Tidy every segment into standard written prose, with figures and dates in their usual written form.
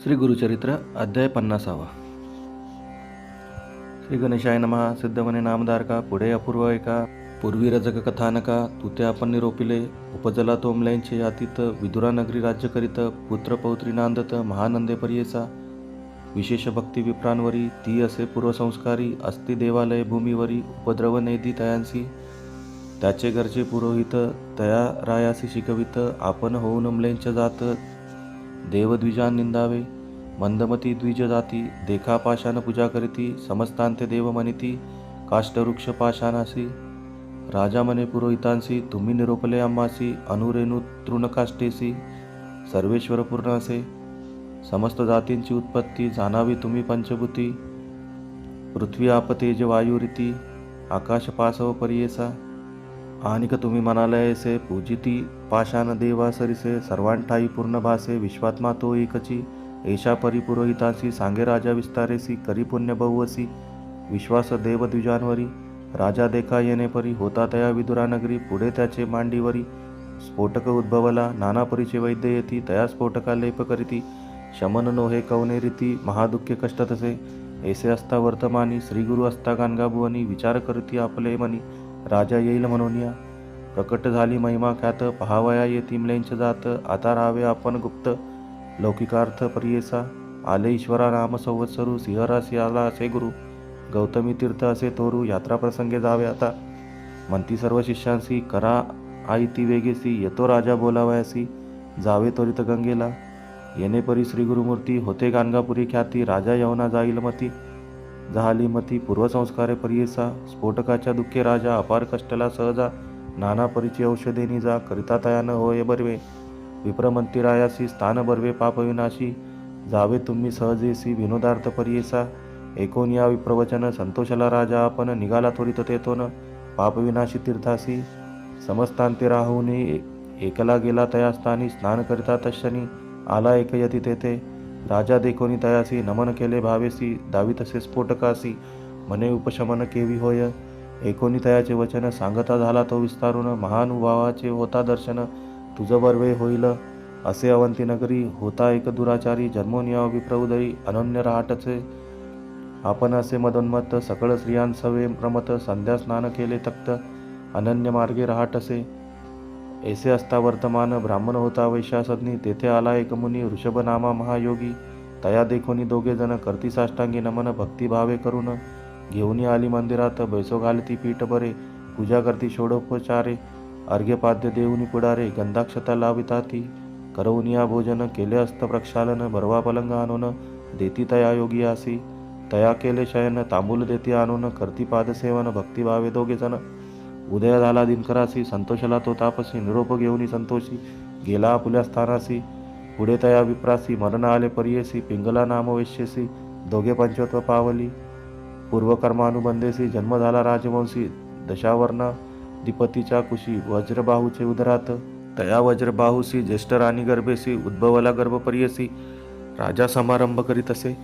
श्री गुरुचरित्र अध्याय 50. श्री गणेशाय नमः. सिद्धमने नामधारका पुढे अपूर्व एका पूर्वी रजक कथानका तुते आपण निरोपिले उपजला तोंबल्यांचे यातीत विदुरा नगरी राज्य करीत पुत्र पौत्री नांदत महानंदे पर्येसा विशेष भक्ती विप्रांवरी ती असे पूर्वसंस्कारी अस्ति देवालय भूमीवरी उपद्रव नेदी तयांसी त्याचे घरचे पुरोहित तया रायासी शिकवित आपण होऊन अमलेंच्या जात देवद्विजान निंदावे मंदमती द्विज जाती देखा पाशान पूजा करीती समस्तांते देव मनिती काष्टवृक्ष पाशानासी राजा मने पुरोहितांसी तुम्ही निरोपले आम्हासी अनुरेणू तृणकाष्टेसी सर्वेश्वर पूर्ण असे समस्त जातींची उत्पत्ती जाणावी तुम्ही पंचभूती पृथ्वी आप तेज वायुरीती आकाश पासव पर्येसा आनिक तुम्ही म्हणालयसे पूजिती पाशान देवा सरिसे सर्वांठाई पूर्ण भासे विश्वात्मा तो एकची ऐशा परी पुरोहितांसी सांगे राजा विस्तारेसी करी पुण्य बहुवसी विश्वास देव द्विजांवरी राजा देखा येणे परी होता तया विदुरा नगरी पुढे त्याचे मांडीवरी स्फोटक उद्भवला नाना परीचे वैद्य येती तया स्फोटका लेप करीती शमन नोहे कवने रीती महादुःखे कष्ट तसे ऐसे असता वर्तमानी श्रीगुरु असता गाणगाभुवनी विचार करती आपले मनी राजा येईल म्हणून या प्रकट झाली महिमा ख्यात पहावया येती मलेंच जात आता राहावे आपण गुप्त लौकिकार्थ पर्येसा आले ईश्वरा नाम संवत्सरू सिंहरासी आला असे गुरु गौतमी तीर्थ असे तोरू यात्रा प्रसंगे जावे आता म्हणती सर्व शिष्यांसी करा आई ती वेगेसी येतो राजा बोलावयासी जावे त्वरित गंगेला येणे परी श्री गुरुमूर्ती होते गाणगापुरी ख्याती राजा यवना जाईल मती झाली मती पूर्वसंस्कारे पर्येसा स्फोटकाच्या दुःखे राजा अपार कष्टला सहजा नाना परीची औषधेनी जा करिता तयान होय बर्वे विप्रमंती रायासी स्थान बर्वे पापविनाशी जावे तुम्ही सहजेसी विनोदार्थ पर्येसा ऐकून या विप्रवचन संतोषला राजा आपण निघाला त्वरित तेथून पापविनाशी तीर्थासी समस्तांते राहून एकला गेला तयास्थानी स्नान करिता तशनी आला एकयती तेथे राजा देखोनी तयासी नमन केले भावेसी दावी तसे स्फोटकासी मने उपशमन केवी होय एकोनी तयाचे वचन सांगता झाला तो विस्तारून महानुभावाचे होता दर्शन तुझ बर्वे होईल असे अवंती नगरी होता एक दुराचारी जन्मोनिया विप्रउदयी अनन्य राहटचे आपण असे मदोन्मत्त सकळ स्त्रियांसवे प्रमत संध्या स्नान केले तक्त अनन्य मार्गे राहटसे ऐसे असता वर्तमान ब्राह्मण होता वैश्यासज्ञी तेथे आला एक मुनी ऋषभनामा महायोगी तया देखोनी दोघे जण करती साष्टांगी नमन भक्तिभावे करून घेऊनी आली मंदिरात बैसो घालती पीठ बरे पूजा करती षोडोपचारे अर्घ्यपाद्य देऊनी पुढारे गंधाक्षता लाविताती करवनिया भोजन केले असत प्रक्षालन भरवा पलंग आणून देती तया योगी आसी तया केले शयन तांबूल देती आणून करती पादसेवन भक्तिभावे दोघे जण उदय झाला दिनकरासी संतोषला तो तापसी निरोप घेऊनी संतोषी गेला आपुल्या स्थानासी पुढे तया विप्रासी मरण आले पर्येसी पिंगला नाम वैश्यसी दोघे पंचत्व पावली पूर्वकर्मानुबंधेसी जन्म झाला राजवंशी दशावर्णा दिपतीच्या कुशी वज्रबाहूचे उदरात तया वज्रबाहूसी ज्येष्ठ राणी गर्भेसी उद्भवला गर्भ पर्येसी राजा समारंभ करीत असे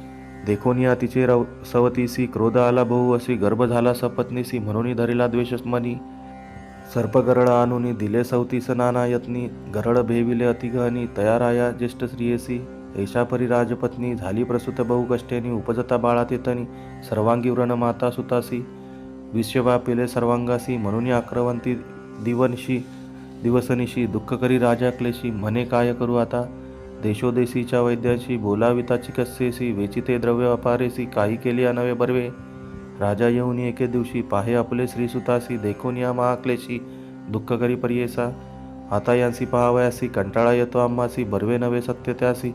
देखोनिया तिचे सवतीसी क्रोध आला बहु असी गर्भ झाला सपत्नीसी म्हणून धरिला द्वेष मनी सर्प गरळ आणूनी दिले सवतीस नाना यत्नी गरळ भेविले अतिगहनी तयाराया ज्येष्ठ स्त्रियेसी ऐशा परी राजपत्नी झाली प्रसूत बहु कष्टेनी उपजता बाळा तेतनी सर्वांगी व्रण माता सुतासी विश्वव्यापिले सर्वांगासी म्हणून आक्रवंती दिवसनिशी दुःख करी राजा क्लेशी म्हणे काय करू आता देशोदेशीच्या वैद्यांशी बोलाविता चिकित्सेसी वेचिते द्रव्य अपारेसी काही केली अनवे बर्वे राजा येऊन एके दिवशी पाहे आपले श्रीसुतासी देखून या महाक्लेशी दुःख करी पर्येसा आता यांसी पहावयासी कंटाळा येतो आम्हासी बर्वे नवे सत्य त्यासी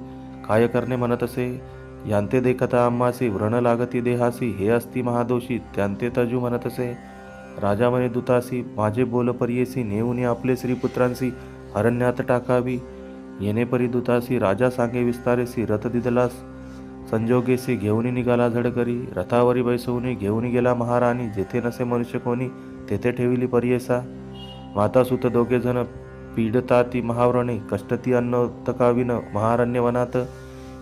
काय करणे म्हणत असे यांते देखता आम्हासी व्रण लागती देहासी हे असती महादोषी त्यांते तजू म्हणत असे राजा म्हणे दुतासी माझे बोल पर्येसी नेऊन आपले श्रीपुत्रांसी अरण्यात टाकावी येणे परी दुतासी राजा सांगे विस्तारेसी रथ दिदलास संजोगेसी घेऊन निघाला झडकरी रथावरी बैसवून घेऊन गेला महाराणी जेथे नसे मनुष्य कोणी तेथे ठेविली पर्येसा माता सुत दोघे जण पीडता ती महाव्रणे कष्टती अन्न तकाविन महारण्य वनात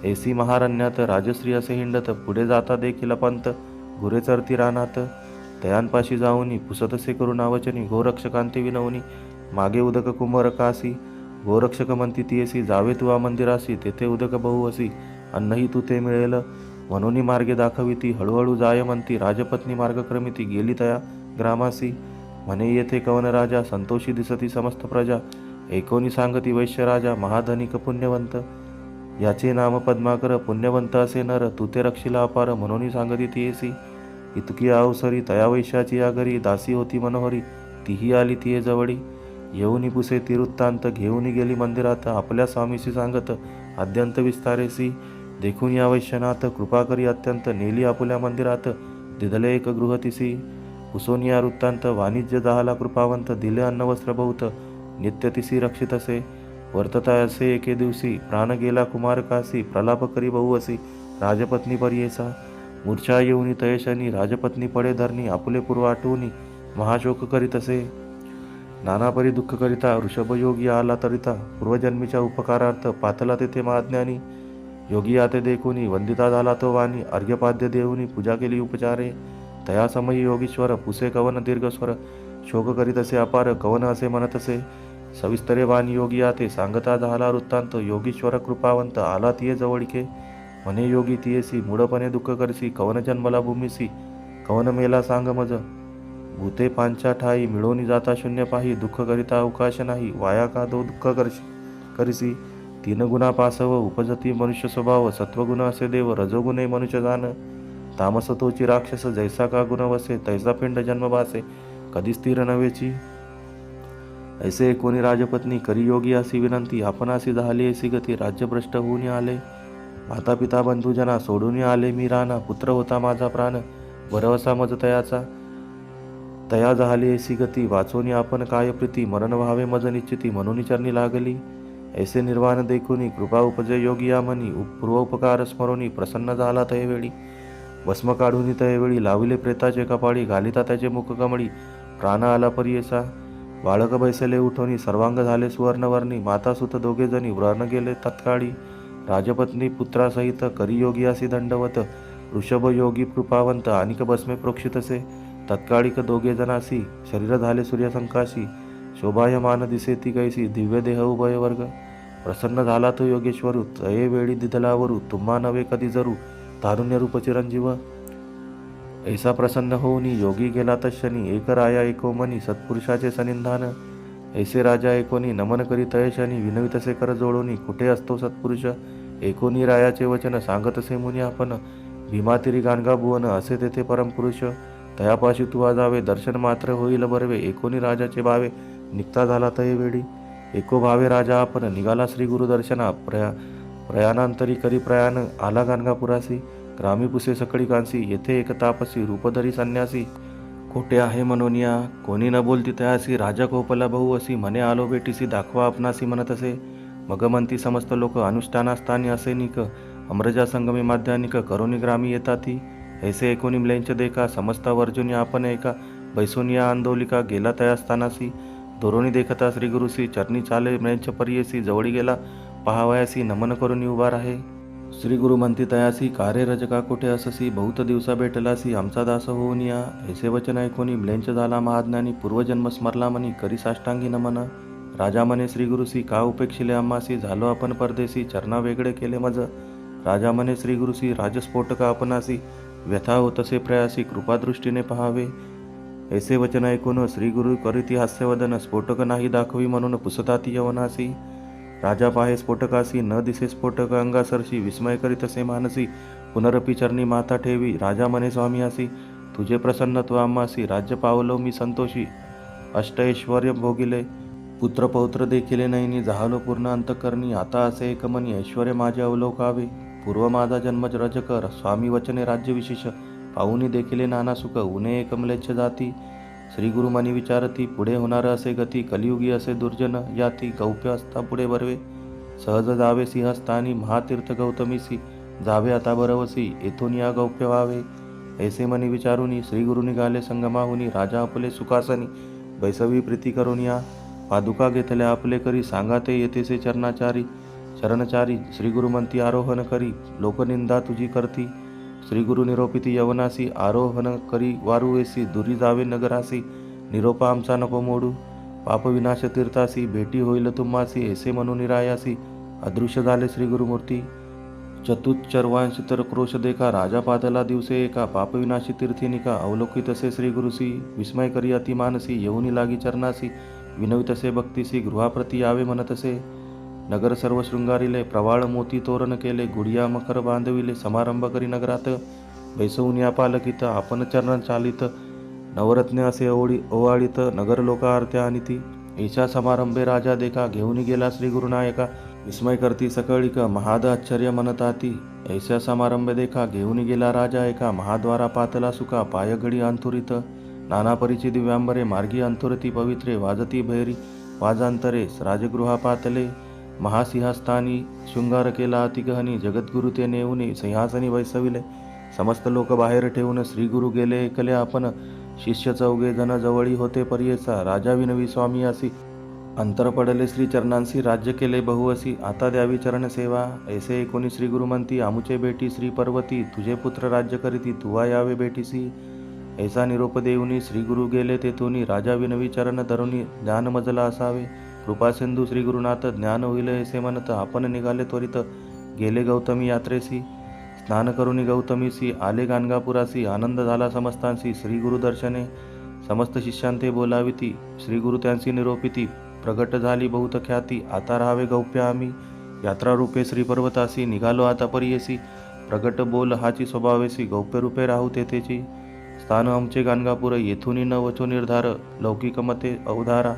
ऐसी महारण्यात राजश्री असे हिंडत पुढे जाता देखील पंत गुरे चरती रानात तयांपाशी जाऊनी पुसतसे करून आवचनी गोरक्षकांते विनवनी मागे उदक कुंभरकासी गोरक्षक म्हणती तियसी जावे तुवा मंदिरासी तेथे उदक बहु असी अन्नही तू ते मिळेल. म्हणून मार्गे दाखविती हळूहळू जायमंती, राजपत्नी मार्गक्रमिती गेली तया ग्रामासी. म्हणे येथे कवन राजा, संतोषी दिसती समस्त प्रजा. एकोणी सांगती वैश्य राजा, महाधनिक पुण्यवंत. याचे नाम पद्माकर, पुण्यवंत असे नर, तू ते रक्षिला अपार. म्हणून सांगती तियेसी इतकी अवसरी, तया वैश्याची या घरी दासी होती मनोहरी. तीही आली तिये जवळी, येऊनी पुसे तिरुत्तांत. घेऊनी गेली मंदिरात, आपल्या स्वामीशी सांगत अत्यंत विस्तारेसी. देखून या वैश्यनाथ कृपा करी अत्यंत, नेली आपुल्या मंदिरात. दिधले एक गृहतिसी, पुसोनिया वृत्तांत. वाणिज्य झाला कृपावंत, दिले अन्न वस्त्र बहुत. नित्य तिसी रक्षित असे, वर्तता असे एके दिवशी. प्राण गेला कुमार कासी, प्रलाप करी बहु असी. राजपत्नी परियेसा, मूर्छा येऊनी तयशनी. राजपत्नी पडे धरणी, आपुले पूर्व आठवूनी. महाशोक करीत असे, नानापरी दुःख करिता. ऋषभयोगी आला तरिता, पूर्वजन्मीच्या उपकारार्थ. पातला तेथे महाज्ञानी, योगी आते देखुनी. वंदिता झाला तो वाणी, अर्घ्यपाद्य देऊनी. पूजा केली उपचारे, तया समयी योगीश्वर. पुसे कवन दीर्घस्वर, शोक करीत असे अपार. कवन असे म्हणत असे, सविस्तरे वाणी योगी आते. सांगता झाला वृत्तांत, योगीश्वर कृपावंत. आला तिये जवळिके, म्हणे योगी तियेसी. मूढपणे दुःख करसी, कवन जन्मला भूमीसी. कवन मेला सांग मज, भूते पांचा ठाई. मिळवणी जाता शून्य पाही, दुःख करिता अवकाश नाही. वाया का दो दुःख करिसी. तीन गुणा पासव, उपजती मनुष्य स्वभाव. सत्वगुण असे देव, रजोगुणे मनुष्य जाण. तामस तोची राक्षस, जैसा का गुण वसे. तैसा पिंड जन्म भासे, कधी स्थिर नव्हेची. ऐसे कोणी राजपत्नी, करी योगी अशी विनंती. आपणासी झाली ऐसी गती, राज्यभ्रष्ट होऊन आले. माता पिता बंधुजना, सोडून आले मी राना. पुत्र होता माझा प्राण, भरवसा मज तयाचा. तया झाली ऐसी गती, वाचोनी आपण काय प्रीती. मरण व्हावे मज निश्चिती, म्हणून चरणी लागली. ऐसे निर्वाण देखुनी, कृपा उपजे योगी या मनी. पूर्व उपकार स्मरोनी, प्रसन्न झाला तयवेळी. भस्म काढून तयवेळी, लाविले प्रेताचे कपाळी. घालिता त्याचे मुख कमळी, प्राण आला परियेसा. बाळक बैसले उठोनी, सर्वांग झाले सुवर्णवर्णी. माता सुत दोघे जणी, व्रण गेले तत्काळी. राजपत्नी पुत्रासहित, करी योगी असी दंडवत. ऋषभ योगी कृपावंत, अनिक भस्मे प्रोक्षितसे. तत्काळिक दोघे जनासी, शरीर झाले सूर्यसंकाशी. शोभायमान दिसे ती कैसी, दिव्य देह उभय वर्ग. प्रसन्न झाला तो योगेश्वरू, तये वेळी दिदलावरू. तुम्हा नवे कधी जरू, तारुण्य रूप चिरंजीव. ऐसा प्रसन्न होऊनी, योगी गेला तशनी. एक राया एको मनी, सत्पुरुषाचे सनिधान. ऐसे राजा एकोनी, नमन करी तयशनी. विनवितसे कर जोडोनी, कुठे असतो सत्पुरुष. एकोनी रायाचे वचन, सांगतसे मुनी आपण. भीमातिरी गाणगा भुवन, असे तेथे परमपुरुष. तयापाशी तू जावे, दर्शन मात्र होईल बरवे. एकोनी राजाचे भावे, निघता झाला तये वेळी. एको भावे राजा आपण, निघाला श्री गुरु दर्शना. प्रयाणांतरी करी प्रयाण, आला गाणगापुरासी. ग्रामी पुसे सकळी कांसी, येथे एक तापसी. रूपधरी संन्यासी, कोठे आहे मनोनिया. कोणी न बोलती तयासी, राजा कोपला बहु असी. म्हणे आलो भेटीसी, दाखवा आपणासी म्हणत असे. मग म्हणती समस्त लोक, अनुष्ठानास्थानी असे निक. अमरजा संगमी माध्यानिक, करोनी ग्रामी येताती. ऐसे एकोणी म्लेंच देखा, समस्त वर्जुनी आपण एका. बैसोनिया आंदोलिका, गेला तया स्थानासी. दोरोनी देखता श्री गुरुसी, चरणी चाले म्लेंच परियेसी. जवळी गेला पहावयासी, नमन करून उभा राहे. श्री गुरु म्हणती तयासी, कारे रजका कोठे अससी. बहुत दिवसा भेटलासी, आमचा दास होऊन या. ऐसे वचन ऐकोनी, म्लेंच झाला महाज्ञानी. पूर्वजन्म स्मरला मनी, करी साष्टांगी नमन. राजा म्हणे श्री गुरुसी, का उपेक्षिले आम्हासी. झालो आपण परदेसी, चरणा वेगळे केले मज. राजा म्हणे श्री गुरुसी, राजस्फोटका आपणासी. व्यथा होतसे प्रयासी, कृपादृष्टीने पहावे. ऐसे वचन ऐकून श्री गुरु करीती हास्यवदन. स्फोटक नाही दाखवी म्हणून, पुसताती यवनासी. राजा पाहे स्फोटकासी, न दिसे स्फोटक अंगासरशी. विस्मय करीतसे मानसी, पुनरपी चरणी माथा ठेवी. राजा म्हणे स्वामी असी, तुझे प्रसन्नत्व आम्हासी. राज्य पावलो मी संतोषी, अष्ट ऐश्वर्य भोगिले. पुत्र पौत्र देखिले नैनी, झालो पूर्ण अंतकरणी. आता असे एकमनी, ऐश्वर्य माझे अवलोकावे. पूर्व माझा जन्म रजकर, स्वामी वचने राज्य विशेष. पाहुनी देखिले नाना सुख, उणे एकमलेच्छ जाती. श्री गुरु मनी विचारती, पुढे होणार असे गती. कलियुगी असे दुर्जन याती, गौप्य असता पुढे बरवे. सहज जावे सिंहस्थानी, महातीर्थ गौतमीसी. जावे आता बरवसी, येथून या गौप्य व्हावे. ऐसे मनी विचारुनी, श्री गुरु निघाले संगमाहुनी. राजा आपले सुखासनी, बैसवी प्रीती करून या. पादुका घेतल्या आपले करी, सांगा ते येतेसे चरणचारी. श्री गुरु म्हणती आरोहण करी, लोकनिंदा तुझी करती. श्री गुरु निरोपिती यवनासी, आरोहण करी वारुवेसी. दुरी जावे नगरासी, निरोपा आमचा नको मोडू. पाप विनाश तीर्थासी, भेटी होईल तुम्हासी. ऐसे म्हणून निरायासी, अदृश्य झाले श्री गुरुमूर्ती. चतुच्चर्वांशितर क्रोश देखा राजा पातला दिवसे एका पापविनाशी तीर्थेनिका अवलोकित असे श्री गुरुसी विस्मय करी अति मानसी येऊनी लागी चरणासी विनवितसे भक्तीसी गृहाप्रती यावे म्हणतसे नगर सर्व शृंगारिले प्रवाळ मोती तोरण केले गुडिया मकर बांधविले समारंभ करी नगरात बैसवून या पालकित आपण चरण चालित नवरत्ने असे ओवाळीत नगर लोक आरत्या अनिती ऐशा समारंभे राजा देखा घेऊन गेला श्री गुरुनायका विस्मय करती सकळिक महाद आश्चर्य मनताती ऐशा समारंभ देखा घेऊन गेला राजा एका महाद्वारा पातला सुका पायघडी अंथुरित नाना परीची दिव्यांबरे मार्गी अंथुरती पवित्रे वाजती भैरी वाजांतरे राजगृहा पातले महासिंहास्थानी शृंगार केला अतिगहनी जगद्गुरु ते नेऊनी सिंहासनी वैसविले समस्त लोक बाहेर ठेवून श्रीगुरु गेले एकले आपण शिष्य चौघे जण जवळी होते पर्येचा राजा विनवी स्वामी असी अंतर पडले श्री चरणांसी राज्य केले बहुअसी आता द्यावी चरण सेवा ऐसे कोणी श्री गुरुमंती आमुचे बेटी श्री पर्वती तुझे पुत्र राज्य करीती तुवा यावे बेटीसी ऐसा निरोप देऊनी श्री गुरु गेले तेथुनी राजा विनवी चरण धरुनी ज्ञान मजला असावे कृपा सिंधू श्री गुरुनाथ ज्ञान होईल ऐसे म्हणत आपण निघाले त्वरित गेले गौतमी यात्रेसी स्नान करुनी गौतमीसी आले गाणगापुरासी आनंद झाला समस्तांसी श्री गुरु दर्शने समस्त शिष्यांते बोलाविती श्री गुरु त्यांची निरोपिती प्रगट झाली बहुत ख्याती आता राहावे गौप्य आम्ही यात्रा रूपे श्री पर्वतासी निघालो आता परियेसी प्रगट बोल हाची स्वभावेसी गौप्य रूपे राहू तेथेची स्थान आमचे गाणगापूर येथून न वचो निर्धार लौकिक मते अवधारा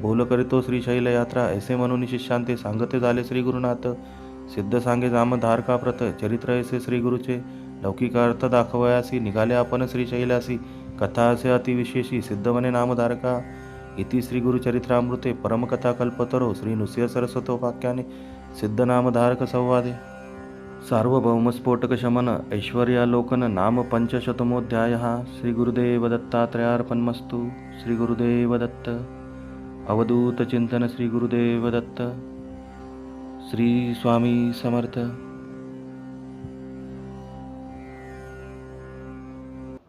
बोल करीतो श्रीशैल यात्रा ऐसे म्हणून शिष्यांते सांगते झाले श्री गुरुनाथ सिद्ध सांगे जाम धारका प्रत चरित्र ऐसे श्री गुरुचे लौकिक अर्थ दाखवयासी निघाले आपण श्रीशैलासी कथा असे अतिविशेषी सिद्ध म्हणे नामधारका इति श्री गुरुचरित्रामृते परमकथा कल्पतरो श्री नृसिंह सरस्वतोपाख्याने सिद्ध नामधारक संवादे सार्वभौम स्फोटक शमन ऐश्वर्यालोकन नाम पंचशतमोध्याय श्री गुरुदेव दत्तात्रयार्पणमस्तु श्री गुरुदेव दत्त अवधूत चिंतन श्री गुरुदेव दत्त श्री स्वामी समर्थ।